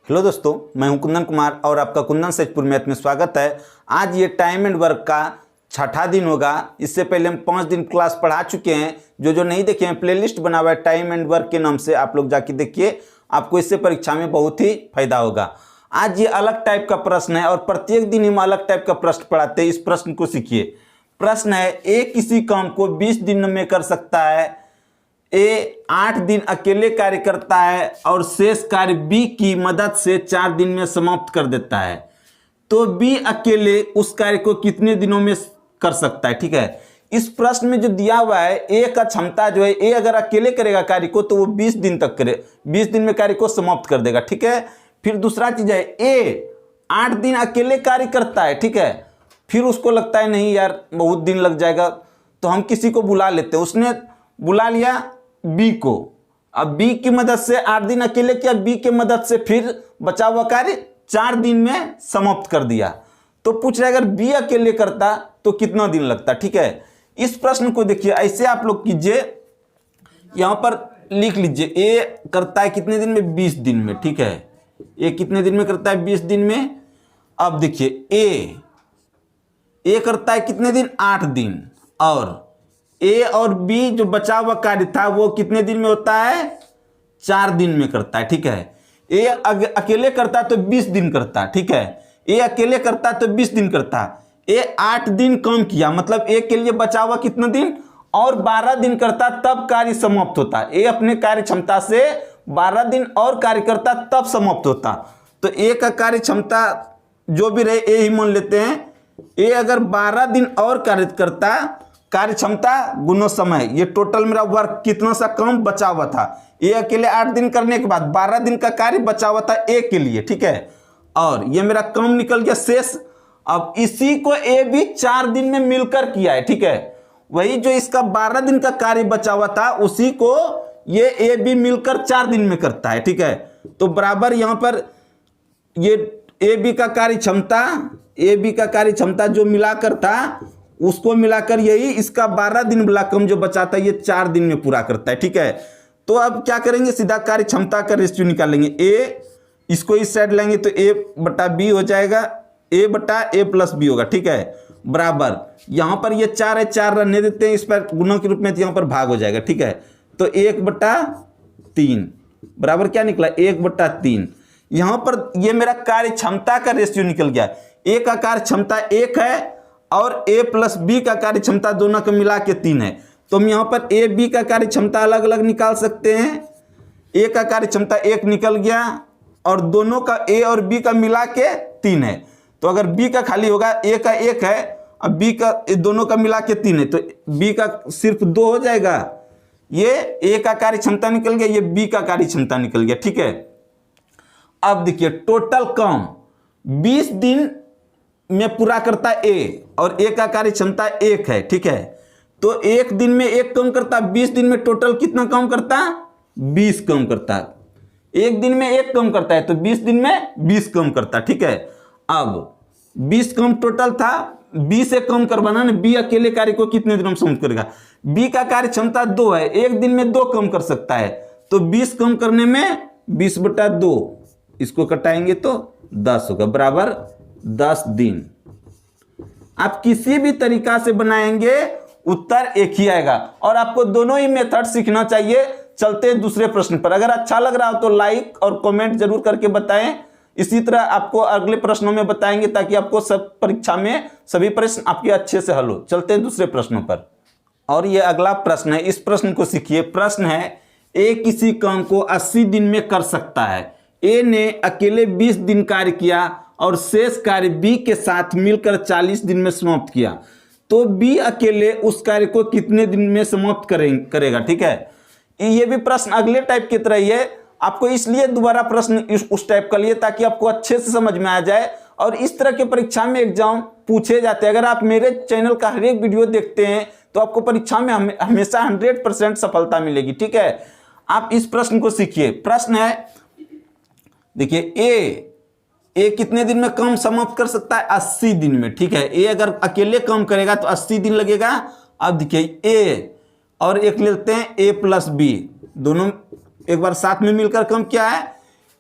Hello दोस्तों, मैं हूं कुंदन कुमार और आपका कुंदन सचपुर मैथ में स्वागत है। आज ये टाइम एंड वर्क का छठा दिन होगा। इससे पहले हम 5 दिन क्लास पढ़ा चुके हैं। जो नहीं देखे हैं, प्लेलिस्ट बना हुआ है टाइम एंड वर्क के नाम से, आप लोग जाके देखिए, आपको इससे परीक्षा में बहुत ही फायदा होगा। आज ये अलग टाइप का प्रश्न है और प्रत्येक दिन हम अलग टाइप का प्रश्न पढ़ाते हैं। इस प्रश्न को सीखिए। प्रश्न है, ए किसी काम को 20 दिन में कर सकता है, ए 8 दिन अकेले कार्य करता है और शेष कार्य बी की मदद से 4 दिन में समाप्त कर देता है, तो बी अकेले उस कार्य को कितने दिनों में कर सकता है। ठीक है, इस प्रश्न में जो दिया हुआ है, ए का क्षमता जो है, ए अगर अकेले करेगा कार्य को तो वो 20 दिन तक करे, 20 दिन में कार्य को समाप्त कर देगा। ठीक है, फिर दूसरा चीज है, ए 8 दिन अकेले कार्य करता है। ठीक है, फिर उसको लगता है नहीं यार बहुत दिन लग जाएगा, तो हम किसी को बुला लेते हैं। उसने बुला लिया बी को, अब बी की मदद से 8 दिन अकेले किया, बी की मदद से फिर बचा हुआ कार्य 4 दिन में समाप्त कर दिया। तो पूछ रहा है अगर बी अकेले करता तो कितना दिन लगता। ठीक है, इस प्रश्न को देखिए, ऐसे आप लोग कीजिए, यहां पर लिख लीजिए, ए करता है कितने दिन में, 20 दिन में। ठीक है, ए कितने दिन में करता है, 20 दिन में। अब देखिए ए करता है कितने दिन, 8 दिन, और ए और बी जो बचा हुआ कार्य था वो कितने दिन में होता है, 4 दिन में करता है। ठीक है, ए अकेले करता है तो 20 दिन करता है। ठीक है, ए अकेले करता है तो 20 दिन करता है। ए 8 दिन कम किया, मतलब ए के लिए बचा हुआ कितना दिन, और 12 दिन करता तब कार्य समाप्त होता। ए अपने कार्य क्षमता से 12 दिन और कार्य करता तब समाप्त होता। तो ए का कार्य क्षमता जो भी रहे, ए ही मान लेते हैं। ए अगर 12 दिन और कार्य करता, कार्य क्षमता गुणो समय, ये टोटल मेरा वर्क कितना सा कम बचा हुआ था। ए अकेले 8 दिन करने के बाद 12 दिन का कार्य बचा हुआ था ए के लिए। ठीक है, और ये मेरा कम निकल गया शेष। अब इसी को ए भी 4 दिन में मिलकर किया है। ठीक है, वही जो इसका 12 दिन का कार्य बचा हुआ था उसी को ये ए भी मिलकर 4 दिन में करता है। ठीक है, तो बराबर यहां पर ये ए बी का कार्य क्षमता जो मिलाकर था उसको मिलाकर यही इसका 12 दिन वाला कम जो बचा था ये 4 दिन में पूरा करता है। ठीक है, तो अब क्या करेंगे, सीधा कार्य क्षमता का रेशियो निकालेंगे। ए इसको इस साइड लेंगे तो ए बटा बी हो जाएगा, ए बटा ए प्लस बी होगा। ठीक है, बराबर यहां पर ये 4 है, 4 रहने देते हैं, इस पर गुणों के रूप में, तो यहां पर भाग हो जाएगा। ठीक है, तो 1/3 बराबर क्या निकला, 1/3। यहां पर ये मेरा कार्य क्षमता का रेशियो निकल गया। ए का कार्य क्षमता 1 है और ए प्लस बी का कार्य क्षमता दोनों को मिला के 3 है। तो हम यहां पर ए बी का कार्य क्षमता अलग अलग निकाल सकते हैं। ए का कार्य क्षमता 1 निकल गया और दोनों का ए और बी का मिला के 3 है। तो अगर बी का खाली होगा, ए का 1 है, अब बी का दोनों का मिला के 3 है, तो बी का सिर्फ 2 हो जाएगा। ये ए का कार्य क्षमता निकल गया, ये बी का कार्य क्षमता निकल गया। ठीक है, अब देखिए टोटल काम 20 दिन में पूरा करता ए और ए का कार्य क्षमता 1 है। ठीक है, तो 1 दिन में 1 कम करता, 20 दिन में टोटल कितना कम करता, 20 कम करता। 1 दिन में 1 कम करता है तो 20 दिन में 20 कम करता। ठीक है, अब 20 कम टोटल था, 20 से कम करवाना ना, बी अकेले कार्य को कितने दिनों में समाप्त करेगा। बी का कार्य क्षमता 2 है, 1 दिन में 2 कम कर सकता है, तो 20 कम करने में 20/2, इसको कटाएंगे तो 10 होगा, बराबर 10 दिन। आप किसी भी तरीका से बनाएंगे उत्तर एक ही आएगा, और आपको दोनों ही मेथड सीखना चाहिए। चलते हैं दूसरे प्रश्न पर। अगर अच्छा लग रहा हो तो लाइक और कमेंट जरूर करके बताएं। इसी तरह आपको अगले प्रश्नों में बताएंगे ताकि आपको सब परीक्षा में सभी प्रश्न आपके अच्छे से हल हो। चलते हैं दूसरे प्रश्नों पर, और ये अगला प्रश्न है, इस प्रश्न को सीखिए। प्रश्न है, ए किसी काम को 80 दिन में कर सकता है। ए ने अकेले 20 दिन कार्य किया और शेष कार्य बी के साथ मिलकर 40 दिन में समाप्त किया, तो बी अकेले उस कार्य को कितने दिन में समाप्त करेगा। ठीक है, ये भी प्रश्न अगले टाइप की तरह ही है। आपको इसलिए दोबारा प्रश्न उस टाइप का लिए ताकि आपको अच्छे से समझ में आ जाए, और इस तरह के परीक्षा में एग्जाम पूछे जाते हैं। अगर आप मेरे चैनल का हर एक वीडियो देखते हैं तो आपको परीक्षा में हमेशा 100% सफलता मिलेगी। ठीक है, आप इस प्रश्न को सीखिए। प्रश्न है, देखिए ए कितने दिन में काम समाप्त कर सकता है, 80 दिन में। ठीक है, ए अगर अकेले काम करेगा तो 80 दिन लगेगा। अब देखिए ए और एक लेते हैं ए प्लस बी, दोनों एक बार साथ में मिलकर काम क्या है,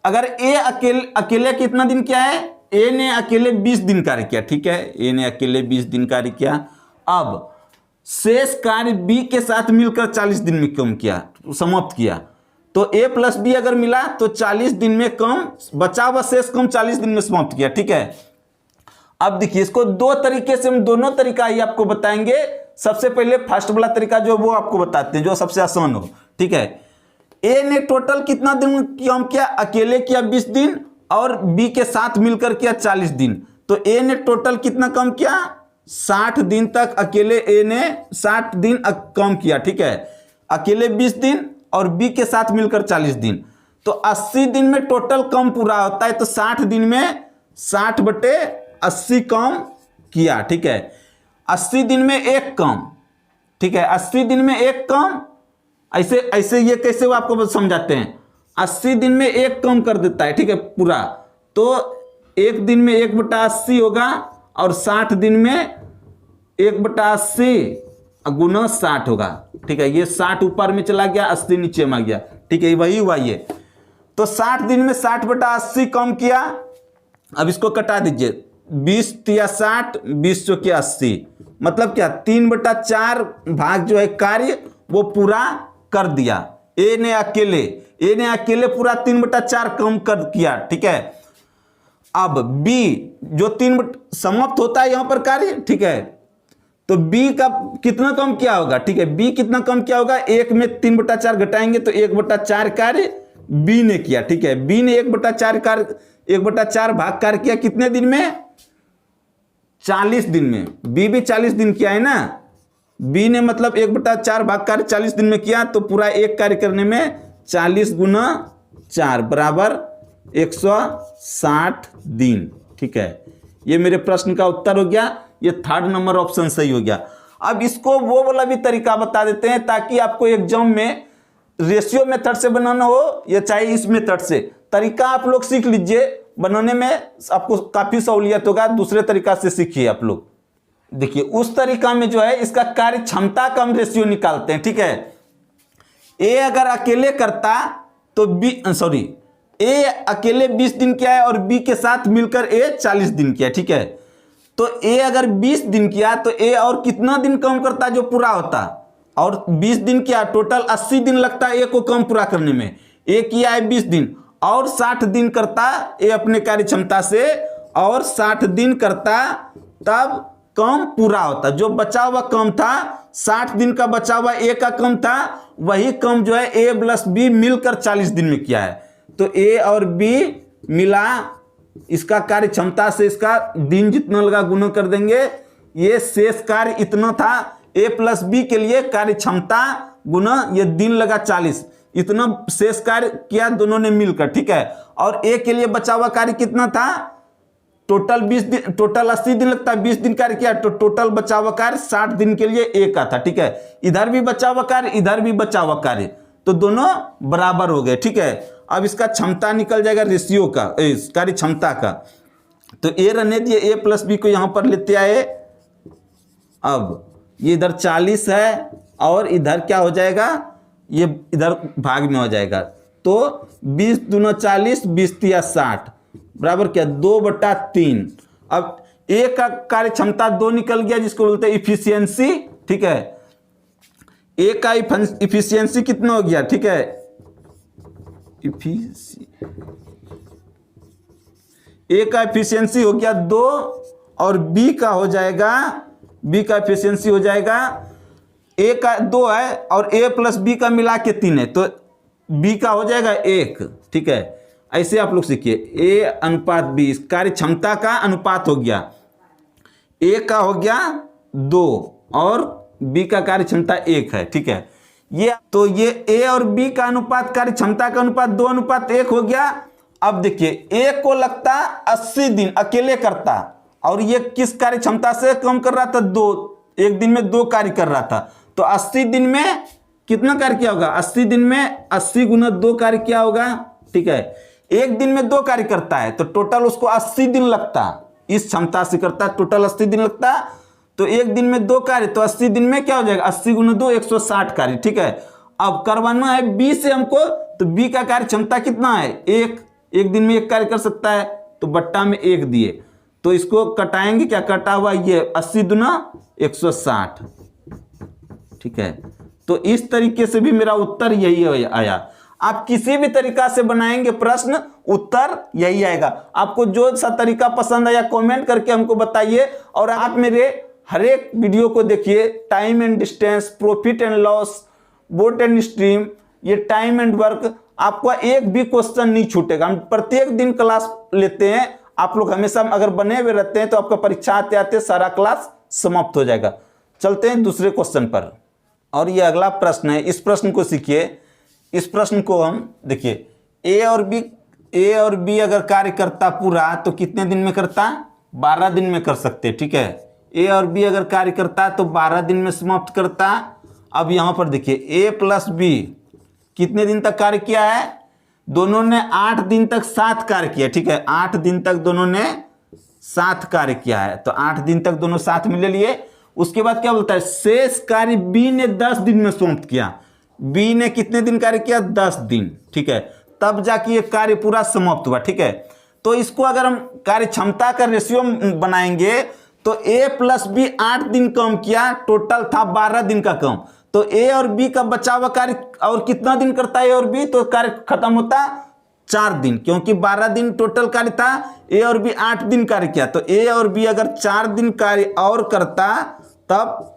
अगर ए अकेले कितना दिन किया है, ए ने अकेले 20 दिन कार्य किया, ठीक है, ए ने अकेले 20 दिन कार्य किया। अब शेष कार्य बी के साथ मिलकर 40 दिन में कम किया, समाप्त किया, तो ए प्लस बी अगर मिला तो 40 दिन में कम, बचा हुआ शेष कम 40 दिन में समाप्त किया, ठीक है। अब देखिए इसको दो तरीके से, हम दोनों तरीका ही आपको बताएंगे। सबसे पहले फर्स्ट वाला तरीका जो वो आपको बताते हैं, जो सबसे आसान हो, ठीक है। ए ने टोटल कितना दिन कम किया, अकेले किया 20 दिन और बी के साथ मिलकर किया 40 दिन, तो ए ने टोटल कितना कम किया, 60 दिन तक अकेले ए ने 60 दिन कम किया, ठीक है, अकेले 20 दिन और बी के साथ मिलकर 40 दिन, तो 80 दिन में टोटल कम पूरा होता है। तो 60 दिन में 60/80 कम किया, ठीक है, 80 दिन में एक कम, ठीक है, 80 दिन में एक कम, ऐसे ऐसे ये कैसे वो आपको समझाते हैं, 80 दिन में एक कम कर देता है, ठीक है, पूरा, तो एक दिन में 1/80 होगा और 60 दिन में 1/80 गुना 60 होगा, ठीक है, ये 60 ऊपर में चला गया, 80 नीचे में आ गया, ठीक है, वही हुआ ये। तो 60 दिन में 60/80 कम किया। अब इसको कटा दीजिए, 20 तिया 60, 20 चौके 80, मतलब क्या 3/4 भाग जो है कार्य वो पूरा कर दिया। ए ने अकेले पूरा 3/4 कम कर किया, ठीक है। अब बी जो 3 समाप्त होता है यहां पर कार्य, ठीक है, तो बी का कितना कम किया होगा, ठीक है, बी कितना कम किया होगा, 1 में 3/4 घटाएंगे तो 1/4 कार्य बी ने किया, ठीक है, बी ने 1/4 भाग कार्य किया कितने दिन में, 40 दिन में। बी भी 40 दिन किया है ना, बी ने मतलब 1/4 भाग कार्य 40 दिन में किया, तो पूरा एक कार्य करने में 40 गुना 4 बराबर 160 दिन, ठीक है। ये मेरे प्रश्न का उत्तर हो गया, ये 3rd नंबर ऑप्शन सही हो गया। अब इसको वो वाला भी तरीका बता देते हैं ताकि आपको एग्जाम में रेशियो मेथड से बनाना हो या चाहे इस मेथड से, तरीका आप लोग सीख लीजिए, बनाने में आपको काफी सहूलियत होगा। दूसरे तरीका से सीखिए आप लोग। देखिए उस तरीका में जो है इसका कार्य क्षमता का हम रेशियो निकालते हैं, ठीक है। ए अगर अकेले करता तो ए अकेले 20 दिन किया है और बी के साथ मिलकर ए 40 दिन किया, ठीक है। तो ए अगर 20 दिन किया तो ए और कितना दिन कम करता जो पूरा होता, और 20 दिन किया टोटल 80 दिन लगता है ए को कम पूरा करने में। ए किया है 20 दिन और 60 दिन करता ए अपने कार्य क्षमता से, और 60 दिन करता तब कम पूरा होता। जो बचा हुआ कम था, 60 दिन का बचा हुआ ए का कम था, वही कम जो है ए प्लस बी मिलकर 40 दिन में किया है। तो ए और बी मिला, इसका कार्य क्षमता से इसका दिन जितना लगा गुना कर देंगे, ये शेष कार्य इतना था। ए प्लस बी के लिए कार्य क्षमता गुना ये दिन लगा 40, इतना शेष कार्य किया दोनों ने मिलकर, ठीक है। और ए के लिए बचा हुआ कार्य कितना था, टोटल 80 दिन लगता है, 20 दिन कार्य किया तो टोटल बचा हुआ कार्य 60 दिन के लिए ए का था, ठीक है। इधर भी बचा हुआ कार्य, इधर भी बचा हुआ कार्य, तो दोनों बराबर हो गए, ठीक है। अब इसका क्षमता निकल जाएगा रेशियो का, कार्य क्षमता का। तो ए रहने दिए, ए प्लस बी को यहां पर लेते आए। अब ये इधर 40 है और इधर क्या हो जाएगा, ये इधर भाग में हो जाएगा। तो 20 दूना 40, 20 तिया 60 बराबर क्या 2/3। अब ए का कार्य क्षमता 2 निकल गया, जिसको बोलते हैं इफिशियंसी, ठीक है। ए का इफिशियंसी कितना हो गया, ठीक है, ए का इफिशियंसी हो गया 2 और बी का हो जाएगा, बी का इफिशियंसी हो जाएगा, ए का 2 है और ए प्लस बी का मिला के 3 है, तो बी का हो जाएगा 1, ठीक है। ऐसे आप लोग सीखिए, ए अनुपात बी कार्य क्षमता का अनुपात हो गया, ए का हो गया 2 और बी का कार्य क्षमता 1 है, ठीक है। ये तो ये ए और बी का अनुपात कार्य क्षमता का अनुपात 2:1 हो गया। अब देखिए ए को लगता 80 दिन अकेले करता, और ये किस कार्य क्षमता से कम कर रहा था, 2, एक दिन में 2 कार्य कर रहा था। तो 80 दिन में कितना कार्य किया होगा, 80 दिन में 80 गुना 2 कार्य किया होगा, ठीक है। एक दिन में 2 कार्य करता है तो टोटल उसको 80 दिन लगता, इस क्षमता से करता टोटल 80 दिन लगता। तो एक दिन में 2 कार्य, तो 80 दिन में क्या हो जाएगा, 80 गुना 2 160 कार्य, ठीक है। अब करवाना है बी से हमको, तो बी का कार्य क्षमता कितना है, एक दिन में एक कार्य कर सकता है, तो बट्टा में 1 दिए, तो इसको कटाएंगे, क्या कटा हुआ ये 80 दूना 160, ठीक है। तो इस तरीके से भी मेरा उत्तर यही आया। आप किसी भी तरीका से बनाएंगे प्रश्न, उत्तर यही आएगा। आपको जो सा तरीका पसंद आया कमेंट करके हमको बताइए, और आप मेरे हर एक वीडियो को देखिए। Time and distance, profit and loss, boat and stream, ये टाइम एंड वर्क, आपका एक भी क्वेश्चन नहीं छूटेगा। हम प्रत्येक दिन क्लास लेते हैं। आप लोग हमेशा अगर बने हुए रहते हैं तो आपका परीक्षा आते आते सारा क्लास समाप्त हो जाएगा। चलते हैं दूसरे क्वेश्चन पर, और ये अगला प्रश्न है। इस प्रश्न को सीखिए। इस प्रश्न को हम देखिए, ए और बी अगर कार्य करता पूरा तो कितने दिन में करता? 12 दिन में कर सकते, ठीक है। ए और बी अगर कार्य करता तो 12 दिन में समाप्त करता। अब यहां पर देखिए, ए प्लस बी कितने दिन तक कार्य किया है? दोनों ने 8 दिन तक साथ कार्य किया, ठीक है। 8 दिन तक दोनों ने साथ कार्य किया है, तो 8 दिन तक दोनों साथ में ले लिए। उसके बाद क्या बोलता है? शेष कार्य बी ने 10 दिन में समाप्त किया। बी ने कितने दिन कार्य किया? 10 दिन, ठीक है। तब जाके ये कार्य पूरा समाप्त हुआ, ठीक है। तो इसको अगर हम कार्य क्षमता का रेशियो बनाएंगे तो ए प्लस बी 8 दिन काम किया, टोटल था 12 दिन का काम। तो ए और बी का बचा हुआ कार्य और कितना दिन करता है ए और बी? तो कार्य खत्म होता 4 दिन, क्योंकि 12 दिन टोटल कार्य था, ए और बी 8 दिन कार्य किया। तो ए और बी अगर 4 दिन कार्य और करता तब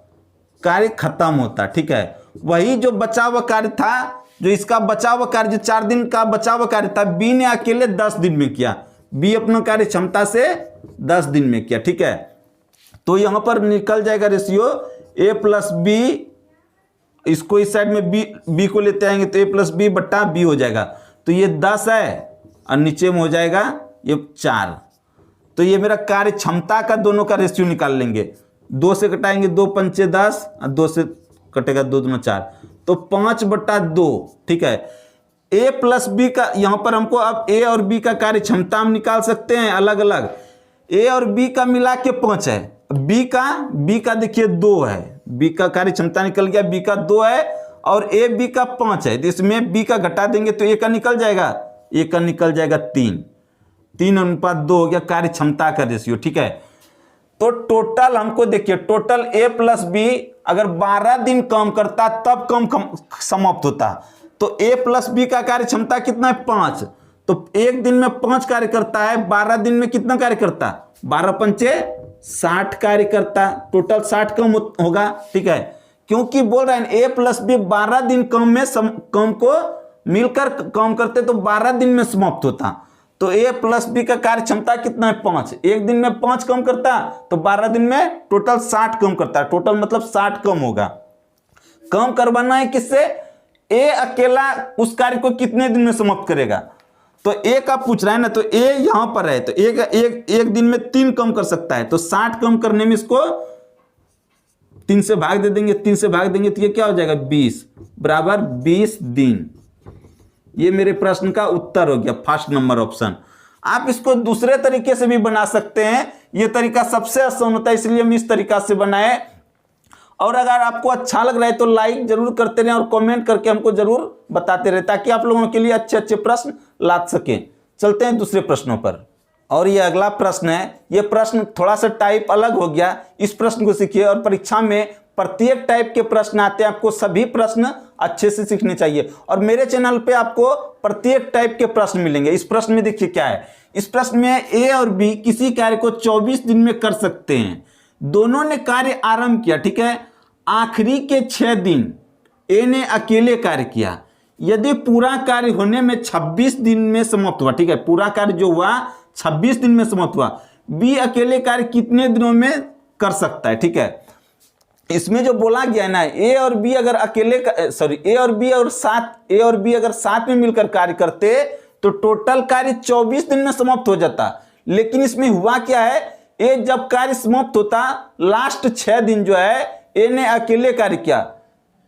कार्य खत्म होता, ठीक है। वही जो बचा हुआ कार्य था, जो इसका बचा हुआ कार्य, जो 4 दिन का बचा हुआ कार्य था, बी ने अकेले 10 दिन में किया। बी अपना कार्य क्षमता से 10 दिन में किया, ठीक है। तो यहां पर निकल जाएगा रेशियो ए प्लस बी। इसको इस साइड में बी को लेते आएंगे तो ए प्लस बी बट्टा बी हो जाएगा। तो ये 10 है और नीचे में हो जाएगा ये 4। तो ये मेरा कार्य क्षमता का दोनों का रेशियो निकाल लेंगे। 2 से कटाएंगे, 2 पंचे 10 और 2 से कटेगा 2 दूना 4, तो 5/2, ठीक है। ए प्लस बी का यहां पर हमको अब ए और बी का कार्य क्षमता हम निकाल सकते हैं अलग अलग। ए और बी का मिला के 5 है, बी का देखिए 2 है। बी का कार्य क्षमता निकल गया, बी का 2 है और ए बी का 5 है। तो इसमें बी का घटा देंगे तो ए का निकल जाएगा, ए का निकल जाएगा 3:2 हो गया कार्य क्षमता का रेशियो, ठीक है। तो टोटल हमको देखिए, टोटल ए प्लस बी अगर 12 दिन काम करता तब कम समाप्त होता। तो ए प्लस बी का कार्य क्षमता कितना है? 5। तो एक दिन में 5 कार्य करता है, 12 दिन में कितना कार्य करता? 12 पंचे 60 कार्य करता, टोटल 60 काम होगा, ठीक है। क्योंकि बोल रहे हैं ए प्लस बी 12 दिन काम को मिलकर काम करते तो 12 दिन में समाप्त होता। तो ए प्लस बी का कार्य क्षमता कितना है? 5। एक दिन में 5 काम करता तो 12 दिन में टोटल 60 काम करता है। टोटल मतलब 60 काम होगा। काम करवाना है किससे? ए अकेला उस कार्य को कितने दिन में समाप्त करेगा? तो ए का पूछ रहा है ना, तो ए यहां पर है, तो एक दिन में 3 काम कर सकता है। तो 60 काम करने में इसको 3 से भाग दे देंगे, 3 से भाग देंगे तो ये क्या हो जाएगा? 20 बराबर 20 दिन। ये मेरे प्रश्न का उत्तर हो गया, फर्स्ट नंबर ऑप्शन। आप इसको दूसरे तरीके से भी बना सकते हैं, ये तरीका सबसे आसान होता है, इसलिए हम इस तरीका से बनाए। और अगर आपको अच्छा लग रहा है तो लाइक जरूर करते रहें और कमेंट करके हमको जरूर बताते रहे, ताकि आप लोगों के लिए अच्छे अच्छे प्रश्न ला सकें। चलते हैं दूसरे प्रश्नों पर, और ये अगला प्रश्न है। ये प्रश्न थोड़ा सा टाइप अलग हो गया, इस प्रश्न को सीखिए। और परीक्षा में प्रत्येक टाइप के प्रश्न आते हैं, आपको सभी प्रश्न अच्छे से सीखने चाहिए। और मेरे चैनल पे आपको प्रत्येक टाइप के प्रश्न मिलेंगे। इस प्रश्न में देखिए क्या है। इस प्रश्न में ए और बी किसी कार्य को 24 दिन में कर सकते हैं। दोनों ने कार्य आरंभ किया, ठीक है। आखिरी के 6 दिन ए ने अकेले कार्य किया। यदि पूरा कार्य होने में 26 दिन में समाप्त हुआ, ठीक है, पूरा कार्य जो हुआ 26 दिन में समाप्त हुआ, बी अकेले कार्य कितने दिनों में कर सकता है, ठीक है। इसमें जो बोला गया है ना, ए और बी अगर ए और बी अगर साथ में मिलकर कार्य करते तो टोटल कार्य 24 दिन में समाप्त हो जाता। लेकिन इसमें हुआ क्या है, ए जब कार्य समाप्त होता, लास्ट 6 दिन जो है ए ने अकेले कार्य किया,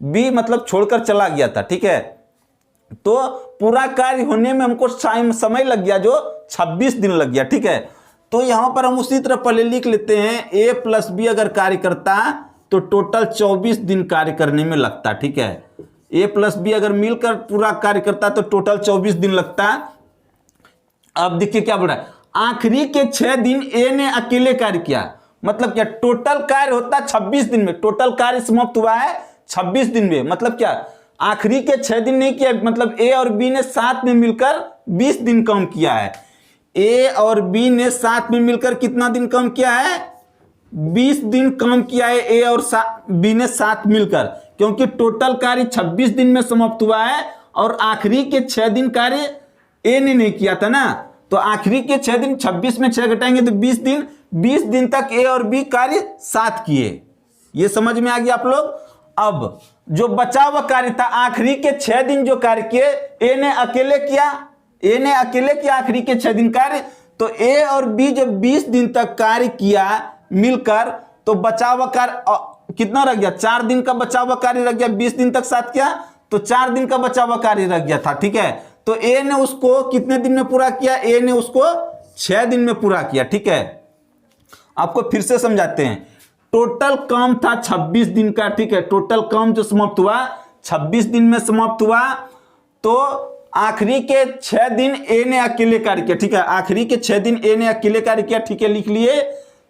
बी मतलब छोड़कर चला गया था, ठीक है। तो पूरा कार्य होने में हमको समय लग गया, जो 26 दिन लग गया, ठीक है। तो यहां पर हम उसी तरह पहले लिख लेते हैं, ए प्लस बी अगर कार्य करता तो टोटल 24 दिन कार्य करने में लगता, ठीक है। ए प्लस बी अगर मिलकर पूरा कार्य करता तो टोटल 24 दिन लगता। अब देखिए क्या बोल रहा है, आखिरी के 6 दिन ए ने अकेले कार्य किया, मतलब क्या, टोटल कार्य होता है 26 दिन में, टोटल कार्य समाप्त हुआ है 26 दिन में, मतलब क्या, आखिरी के 6 दिन नहीं किया, मतलब ए और बी ने साथ में मिलकर 20 दिन काम किया है। ए और बी ने साथ में मिलकर कितना दिन काम किया है, 20 दिन काम किया है ए और बी ने साथ मिलकर, क्योंकि टोटल कार्य 26 दिन में समाप्त हुआ है और आखिरी के 6 दिन कार्य ए ने नहीं किया था ना, तो आखिरी के 6 दिन, 26 में 6 घटाएंगे तो 20 दिन, 20 दिन तक ए और बी कार्य साथ किए। ये समझ में आ गया आप लोग। अब जो बचा हुआ कार्य था, आखिरी के 6 दिन जो कार्य किए ए ने अकेले किया, ए ने अकेले किया आखिरी के 6 दिन कार्य, तो ए और बी जो 20 दिन तक कार्य किया मिलकर, तो बचा हुआ कार्य कितना रह गया, 4 दिन का बचा हुआ कार्य रह गया, 20 दिन तक साथ किया तो 4 दिन का बचा हुआ कार्य रह गया था, ठीक है। तो ए ने उसको कितने दिन में पूरा किया, ए ने उसको 6 दिन में पूरा किया, ठीक है। आपको फिर से समझाते हैं, टोटल काम था 26 दिन का, ठीक है, टोटल काम जो समाप्त हुआ 26 दिन में समाप्त हुआ, तो आखिरी के 6 दिन ए ने अकेले कार्य किया, ठीक है, आखिरी के 6 दिन ए ने अकेले कार्य किया, ठीक है, लिख लिए।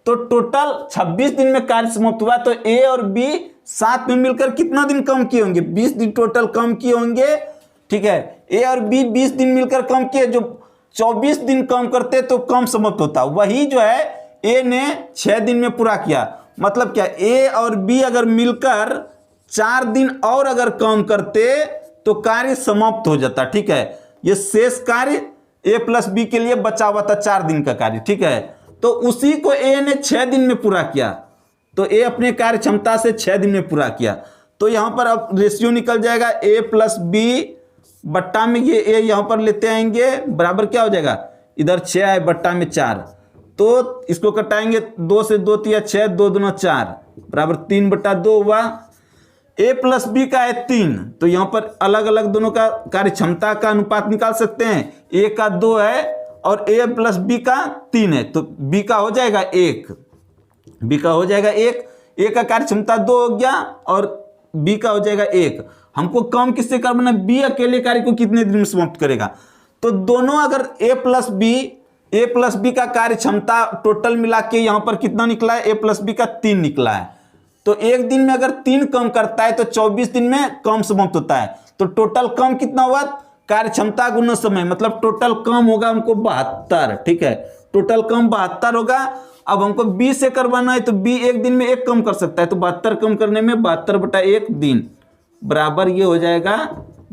तो टोटल 26 दिन में कार्य समाप्त हुआ, तो ए और बी साथ में मिलकर कितना दिन काम किए होंगे, 20 दिन टोटल काम किए होंगे, ठीक है। ए और बी 20 दिन मिलकर काम किए, जो 24 दिन काम करते तो काम समाप्त होता, वही जो है ए ने 6 दिन में पूरा किया, मतलब क्या, ए और बी अगर मिलकर 4 दिन और अगर काम करते तो कार्य समाप्त हो जाता, ठीक है। ये शेष कार्य ए प्लस बी के लिए बचा हुआ था 4 दिन का कार्य, ठीक है, तो उसी को ए ने 6 दिन में पूरा किया, तो ए अपने कार्य क्षमता से 6 दिन में पूरा किया। तो यहां पर अब रेशियो निकल जाएगा, ए प्लस बी बट्टा में ये ए यहां पर लेते आएंगे, बराबर क्या हो जाएगा, इधर 6 है बट्टा में 4, तो इसको कटाएंगे, 2 से 2 तिया 6, 2 दूना 4 बराबर 3/2 हुआ। ए प्लस बी का है 3, तो यहां पर अलग अलग दोनों का कार्य क्षमता का अनुपात निकाल सकते हैं, ए का 2 है और ए प्लस बी का 3 है, तो बी का हो जाएगा 1, बी का हो जाएगा 1, ए का कार्य क्षमता 2 हो गया और बी का हो जाएगा 1। हमको कम किससे करना, बी अकेले कार्य को कितने दिन में समाप्त करेगा, तो दोनों अगर ए प्लस बी का कार्य क्षमता टोटल मिला के यहां पर कितना निकला है, ए प्लस बी का 3 निकला है, तो एक दिन में अगर 3 कम करता है तो 24 दिन में कम समाप्त होता है, तो टोटल कम कितना हुआ, कार्य क्षमता गुना समय, मतलब टोटल कम होगा हमको 72, ठीक है, टोटल कम 72 होगा। अब हमको बी से करवाना है, तो बी एक दिन में 1 कम कर सकता है, तो 72 कम करने में 72/1 दिन बराबर ये हो जाएगा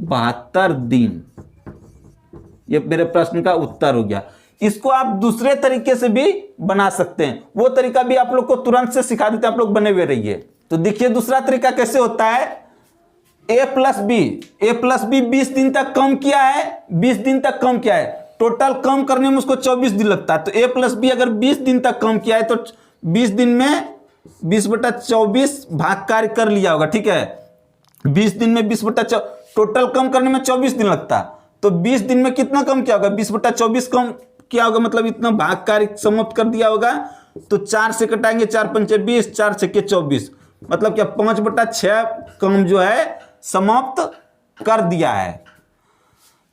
72 दिन। ये मेरे प्रश्न का उत्तर हो गया। इसको आप दूसरे तरीके से भी बना सकते हैं, वो तरीका भी आप लोग को तुरंत से सिखा देते हैं, आप लोग बने हुए रहिए। तो देखिए दूसरा तरीका कैसे होता है, ए प्लस बी 20 दिन तक कम किया है, 20 दिन तक कम किया है, टोटल कम करने में उसको 24 दिन लगता है, तो ए प्लस बी अगर 20 दिन तक कम किया है तो 20 दिन में 20/24 भाग कार्य कर लिया होगा, ठीक है, 20 दिन में 20/24 टोटल कम करने में 24 दिन लगता, तो 20 दिन में कितना कम किया होगा, 20/24 कम किया होगा, मतलब इतना भाग कार्य समाप्त कर दिया होगा। तो 4 से कटाएंगे, 4 पंचे 20, 4 छक्के 24, मतलब क्या 5/6 कम जो है समाप्त कर दिया है।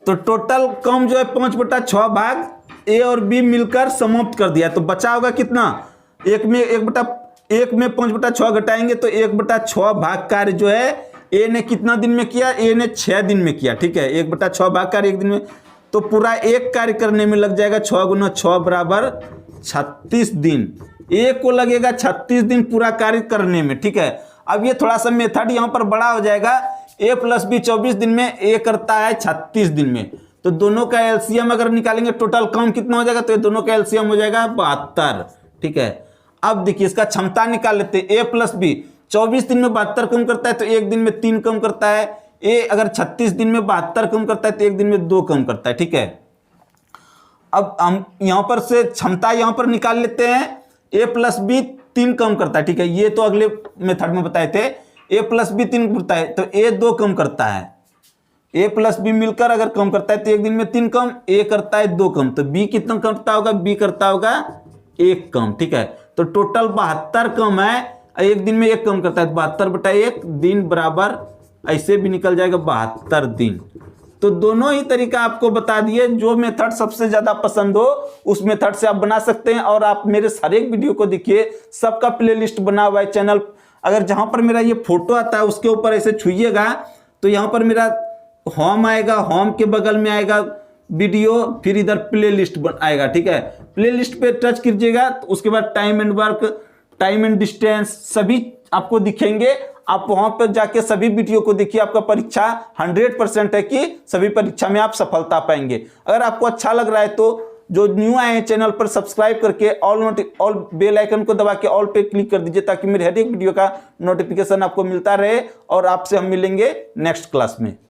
तो टोटल कम जो है 5/6 भाग ए और बी मिलकर समाप्त कर दिया, तो बचा होगा कितना, एक में 5/6 घटाएंगे तो 1/6 भाग कार्य जो है ए ने कितना दिन में किया, ए ने 6 दिन में किया, ठीक है, 1/6 भाग कार्य 1 दिन में, तो पूरा एक कार्य करने में लग जाएगा 6 × 6 बराबर 36 दिन, ए को लगेगा 36 दिन पूरा कार्य करने में, ठीक है। अब ये थोड़ा सा मेथड यहाँ पर बड़ा हो जाएगा, ए प्लस बी 24 दिन में, ए करता है 36 दिन में, तो दोनों का एलसीएम अगर निकालेंगे टोटल कम कितना हो जाएगा, तो ये दोनों का एलसीएम हो जाएगा 72, ठीक है। अब देखिए इसका क्षमता निकाल लेते हैं, ए प्लस बी 24 दिन में 72 कम करता है तो एक दिन में 3 कम करता है, ए अगर 36 दिन में 72 कम करता है तो एक दिन में 2 कम करता है, ठीक है। अब हम यहां पर से क्षमता यहां पर निकाल लेते हैं, ए प्लस बी 3 कम करता है, ठीक है, ये तो अगले मेथड में बताए थे, ए प्लस बी 3 करता है तो ए 2 कम करता है, ए प्लस बी मिलकर अगर कम करता है तो एक दिन में 3 कम, ए करता है 2 कम, तो बी कितना करता होगा, बी करता होगा 1 कम, ठीक है। तो टोटल 72 कम है, एक दिन में 1 कम करता है, 72/1 दिन बराबर ऐसे भी निकल जाएगा 72 दिन। तो दोनों ही तरीका आपको बता दिए, जो मेथड सबसे ज्यादा पसंद हो उस मेथड से आप बना सकते हैं। और आप मेरे हर एक वीडियो को देखिए, सबका प्लेलिस्ट बना हुआ है चैनल। अगर जहां पर मेरा ये फोटो आता है उसके ऊपर ऐसे छुइएगा तो यहाँ पर मेरा होम आएगा, होम के बगल में आएगा वीडियो, फिर इधर प्लेलिस्ट आएगा, ठीक है। प्लेलिस्ट पे टच कीजिएगा तो उसके बाद time and work, time and distance सभी आपको दिखेंगे। आप वहां पर जाके सभी वीडियो को देखिए, आपका परीक्षा 100% है कि सभी परीक्षा में आप सफलता पाएंगे। अगर आपको अच्छा लग रहा है तो जो न्यू आए हैं चैनल पर सब्सक्राइब करके ऑल बेल आइकन को दबा के ऑल पे क्लिक कर दीजिए, ताकि मेरे हर एक वीडियो का नोटिफिकेशन आपको मिलता रहे। और आपसे हम मिलेंगे नेक्स्ट क्लास में।